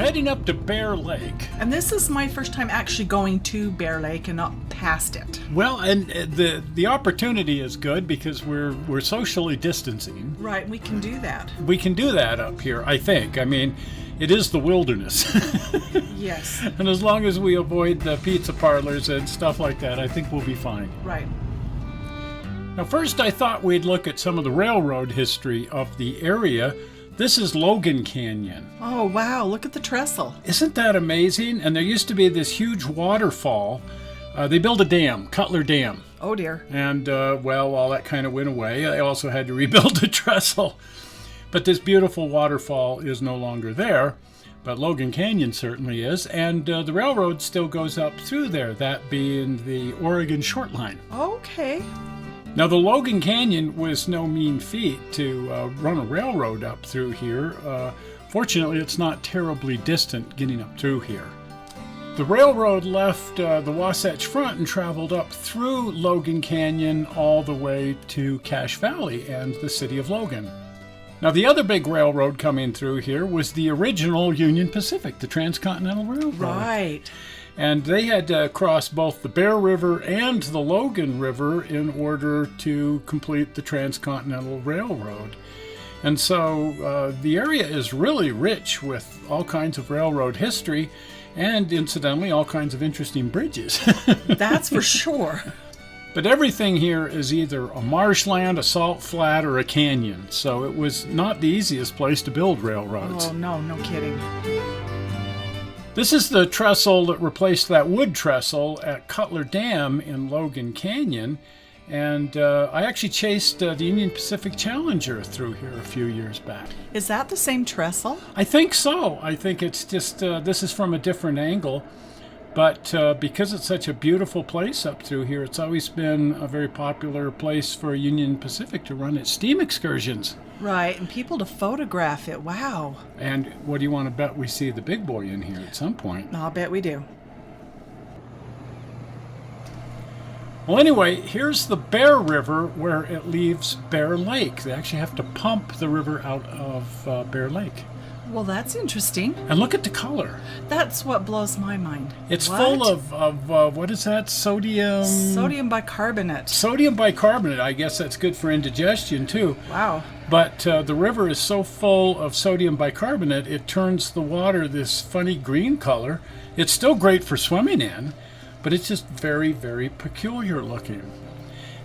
heading up to Bear Lake. And this is my first time actually going to Bear Lake and not past it. Well, and the opportunity is good because we're socially distancing. Right, we can do that. We can do that up here, I think. I mean, it is the wilderness. Yes. And as long as we avoid the pizza parlors and stuff like that, I think we'll be fine. Right. Now, first I thought we'd look at some of the railroad history of the area. This is Logan Canyon. Oh, wow, look at the trestle. Isn't that amazing? And there used to be this huge waterfall. They built a dam, Cutler Dam. Oh, dear. And, well, all that kind of went away. They also had to rebuild the trestle. But this beautiful waterfall is no longer there. But Logan Canyon certainly is. And the railroad still goes up through there, that being the Oregon Short Line. Okay. Now, the Logan Canyon was no mean feat to run a railroad up through here. Fortunately, it's not terribly distant getting up through here. The railroad left the Wasatch Front and traveled up through Logan Canyon all the way to Cache Valley and the city of Logan. Now, the other big railroad coming through here was the original Union Pacific, the Transcontinental Railroad. Right. And they had to cross both the Bear River and the Logan River in order to complete the Transcontinental Railroad. And so the area is really rich with all kinds of railroad history and, incidentally, all kinds of interesting bridges. That's for sure. But everything here is either a marshland, a salt flat, or a canyon. So it was not the easiest place to build railroads. Oh, no kidding. This is the trestle that replaced that wood trestle at Cutler Dam in Logan Canyon. And I actually chased the Union Pacific Challenger through here a few years back. Is that the same trestle? I think so. I think it's just, this is from a different angle. But because it's such a beautiful place up through here, it's always been a very popular place for Union Pacific to run its steam excursions. Right, and people to photograph it. Wow. And what do you want to bet we see the big boy in here at some point? I'll bet we do. Well, anyway, here's the Bear River where it leaves Bear Lake. They actually have to pump the river out of Bear Lake. Well, that's interesting. And look at the color. That's what blows my mind. It's full of what is that? Sodium? Sodium bicarbonate. Sodium bicarbonate. I guess that's good for indigestion, too. Wow. But the river is so full of sodium bicarbonate, it turns the water this funny green color. It's still great for swimming in, but it's just very, very peculiar looking.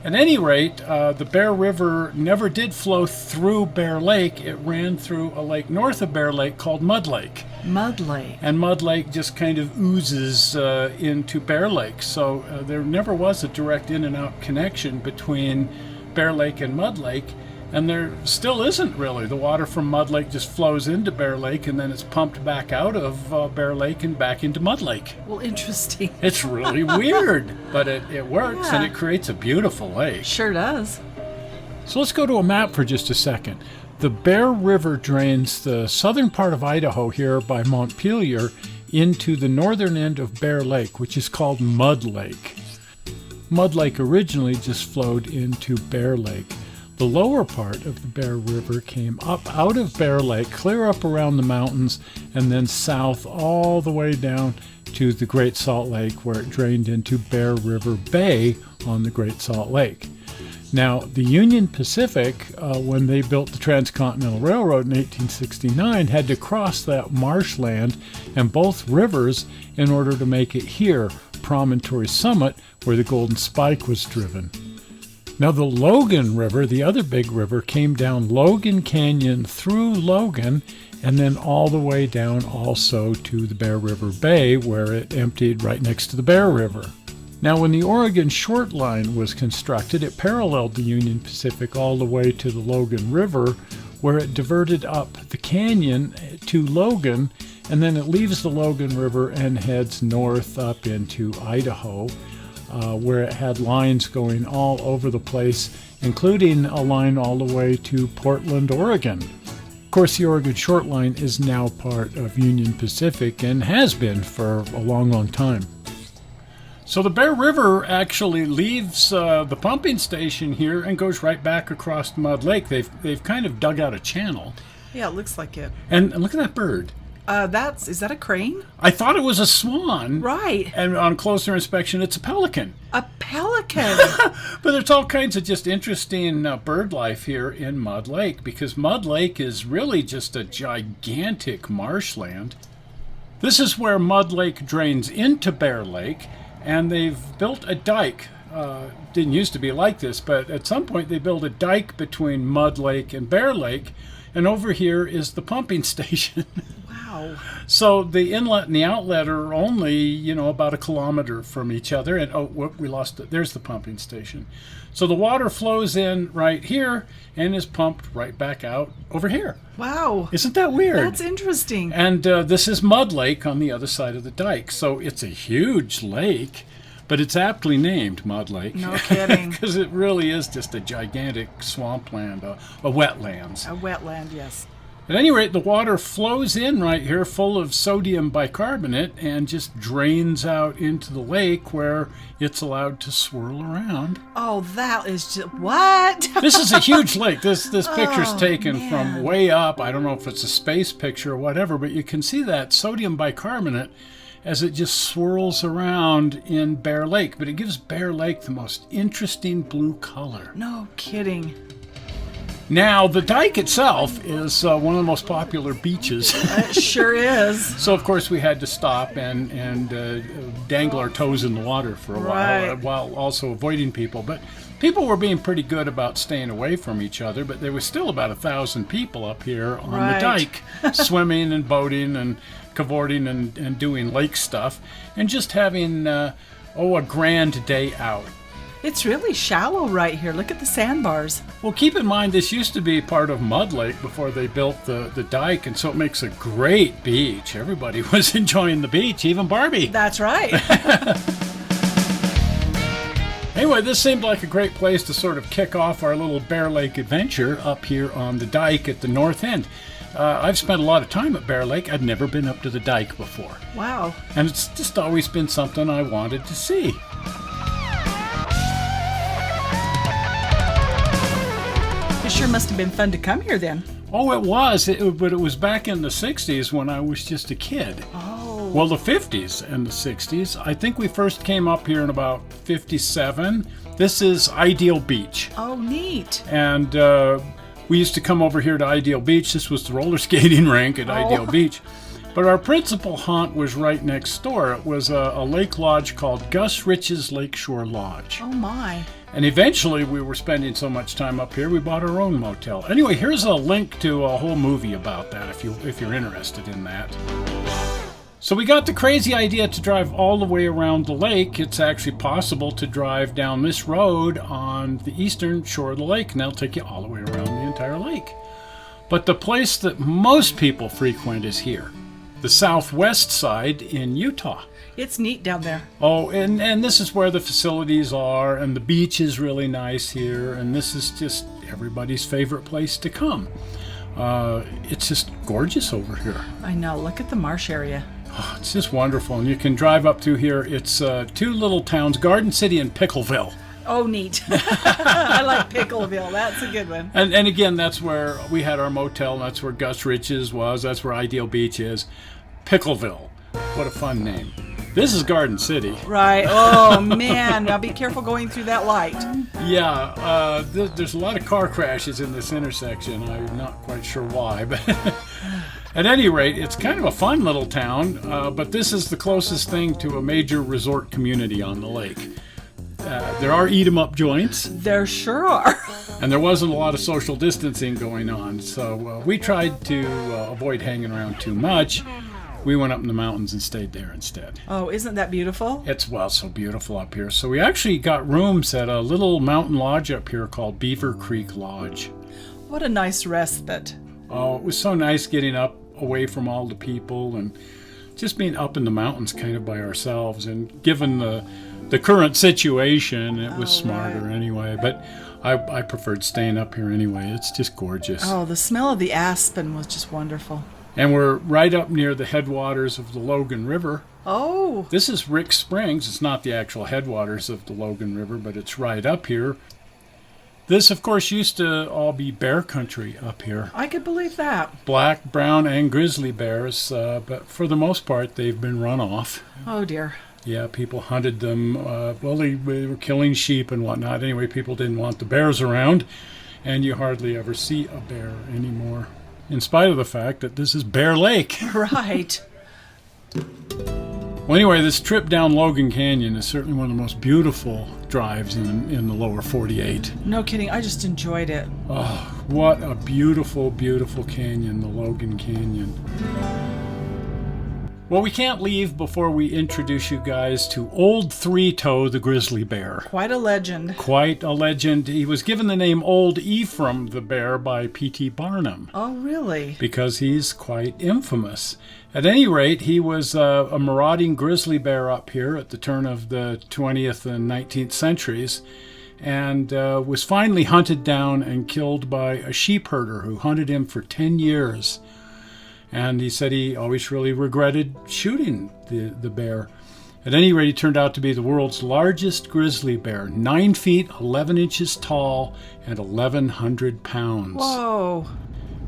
At any rate, the Bear River never did flow through Bear Lake. It ran through a lake north of Bear Lake called Mud Lake. Mud Lake. And Mud Lake just kind of oozes into Bear Lake. So there never was a direct in and out connection between Bear Lake and Mud Lake. And there still isn't really. The water from Mud Lake just flows into Bear Lake and then it's pumped back out of Bear Lake and back into Mud Lake. Well, interesting. It's really weird, but it works and it creates a beautiful lake. Sure does. So let's go to a map for just a second. The Bear River drains the southern part of Idaho here by Montpelier into the northern end of Bear Lake, which is called Mud Lake. Mud Lake originally just flowed into Bear Lake. The lower part of the Bear River came up out of Bear Lake, clear up around the mountains, and then south all the way down to the Great Salt Lake, where it drained into Bear River Bay on the Great Salt Lake. Now, the Union Pacific, when they built the Transcontinental Railroad in 1869, had to cross that marshland and both rivers in order to make it here, Promontory Summit, where the Golden Spike was driven. Now, the Logan River, the other big river, came down Logan Canyon through Logan and then all the way down also to the Bear River Bay, where it emptied right next to the Bear River. Now, when the Oregon Short Line was constructed, it paralleled the Union Pacific all the way to the Logan River, where it diverted up the canyon to Logan, and then it leaves the Logan River and heads north up into Idaho. Where it had lines going all over the place, including a line all the way to Portland, Oregon. Of course, the Oregon Short Line is now part of Union Pacific and has been for a long, long time. So the Bear River actually leaves the pumping station here and goes right back across Mud Lake. They've kind of dug out a channel. Yeah, it looks like it. And look at that bird. Is that a crane? I thought it was a swan. Right. And on closer inspection, it's a pelican. A pelican. But there's all kinds of just interesting bird life here in Mud Lake, because Mud Lake is really just a gigantic marshland. This is where Mud Lake drains into Bear Lake, and they've built a dike. Didn't used to be like this, but at some point they built a dike between Mud Lake and Bear Lake, and over here is the pumping station. Wow. So the inlet and the outlet are only, about a kilometer from each other. And we lost it. There's the pumping station. So the water flows in right here and is pumped right back out over here. Wow. Isn't that weird? That's interesting. And this is Mud Lake on the other side of the dike. So it's a huge lake, but it's aptly named Mud Lake. No kidding. Because it really is just a gigantic swampland, a wetlands. A wetland, yes. At any rate, the water flows in right here full of sodium bicarbonate and just drains out into the lake where it's allowed to swirl around. Oh, that is just... What? This is a huge lake. This picture's taken man. from way up. I don't know if it's a space picture or whatever, but you can see that sodium bicarbonate as it just swirls around in Bear Lake. But it gives Bear Lake the most interesting blue color. No kidding. Now, the dike itself is one of the most popular beaches. It sure is. So, of course, we had to stop and dangle our toes in the water for a while also avoiding people. But people were being pretty good about staying away from each other, but there was still about 1,000 people up here on the dike, swimming and boating and cavorting and doing lake stuff, and just having, a grand day out. It's really shallow right here. Look at the sandbars. Well, keep in mind, this used to be part of Mud Lake before they built the dike, and so it makes a great beach. Everybody was enjoying the beach, even Barbie. That's right. Anyway, this seemed like a great place to sort of kick off our little Bear Lake adventure up here on the dike at the north end. I've spent a lot of time at Bear Lake. I'd never been up to the dike before. Wow. And it's just always been something I wanted to see. It sure must have been fun to come here then. Oh, it was. But it was back in the 60s when I was just a kid. Oh. Well, the 50s and the 60s. I think we first came up here in about 57. This is Ideal Beach. Oh, neat. And we used to come over here to Ideal Beach. This was the roller skating rink at Ideal Beach. But our principal haunt was right next door. It was a lake lodge called Gus Rich's Lakeshore Lodge. Oh, my. And eventually we were spending so much time up here, we bought our own motel. Anyway, here's a link to a whole movie about that if you're interested in that. So we got the crazy idea to drive all the way around the lake. It's actually possible to drive down this road on the eastern shore of the lake, and that'll take you all the way around the entire lake. But the place that most people frequent is here, the southwest side in Utah. It's neat down there. Oh, and this is where the facilities are, and the beach is really nice here, and this is just everybody's favorite place to come. It's just gorgeous over here. I know. Look at the marsh area. Oh, it's just wonderful, and you can drive up through here. It's two little towns, Garden City and Pickleville. Oh, neat. I like Pickleville. That's a good one. And again, that's where we had our motel, and that's where Gus Rich's was. That's where Ideal Beach is. Pickleville. What a fun name. This is Garden City. Right. Oh, man. Now be careful going through that light. Yeah, there's a lot of car crashes in this intersection. I'm not quite sure why, but at any rate, it's kind of a fun little town, but this is the closest thing to a major resort community on the lake. There are eat-em-up joints. There sure are. And there wasn't a lot of social distancing going on, so we tried to avoid hanging around too much. We went up in the mountains and stayed there instead. Oh, isn't that beautiful? It's, so beautiful up here. So we actually got rooms at a little mountain lodge up here called Beaver Creek Lodge. What a nice respite. Oh, it was so nice getting up away from all the people and just being up in the mountains kind of by ourselves. And given the current situation, it was smarter anyway. But I preferred staying up here anyway. It's just gorgeous. Oh, the smell of the aspen was just wonderful. And we're right up near the headwaters of the Logan River. Oh. This is Rick Springs. It's not the actual headwaters of the Logan River, but it's right up here. This, of course, used to all be bear country up here. I could believe that. Black, brown, and grizzly bears, but for the most part, they've been run off. Oh, dear. Yeah, people hunted them. Well, they were killing sheep and whatnot. Anyway, people didn't want the bears around, and you hardly ever see a bear anymore, in spite of the fact that this is Bear Lake. Right. Well, anyway, this trip down Logan Canyon is certainly one of the most beautiful drives in the lower 48. No kidding. I just enjoyed it. Oh, what a beautiful, beautiful canyon, the Logan Canyon. Well, we can't leave before we introduce you guys to Old Three-Toe the grizzly bear. Quite a legend. Quite a legend. He was given the name Old Ephraim the bear by P.T. Barnum. Oh, really? Because he's quite infamous. At any rate, he was a marauding grizzly bear up here at the turn of the 20th and 19th centuries, and was finally hunted down and killed by a sheep herder who hunted him for 10 years. And he said he always really regretted shooting the bear. At any rate, he turned out to be the world's largest grizzly bear, 9 feet, 11 inches tall, and 1,100 pounds. Whoa.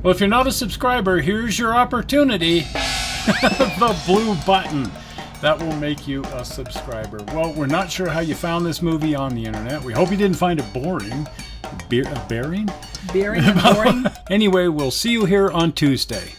Well, if you're not a subscriber, here's your opportunity. The blue button. That will make you a subscriber. Well, we're not sure how you found this movie on the internet. We hope you didn't find it boring. Bearing? Bearing and boring? Anyway, we'll see you here on Tuesday.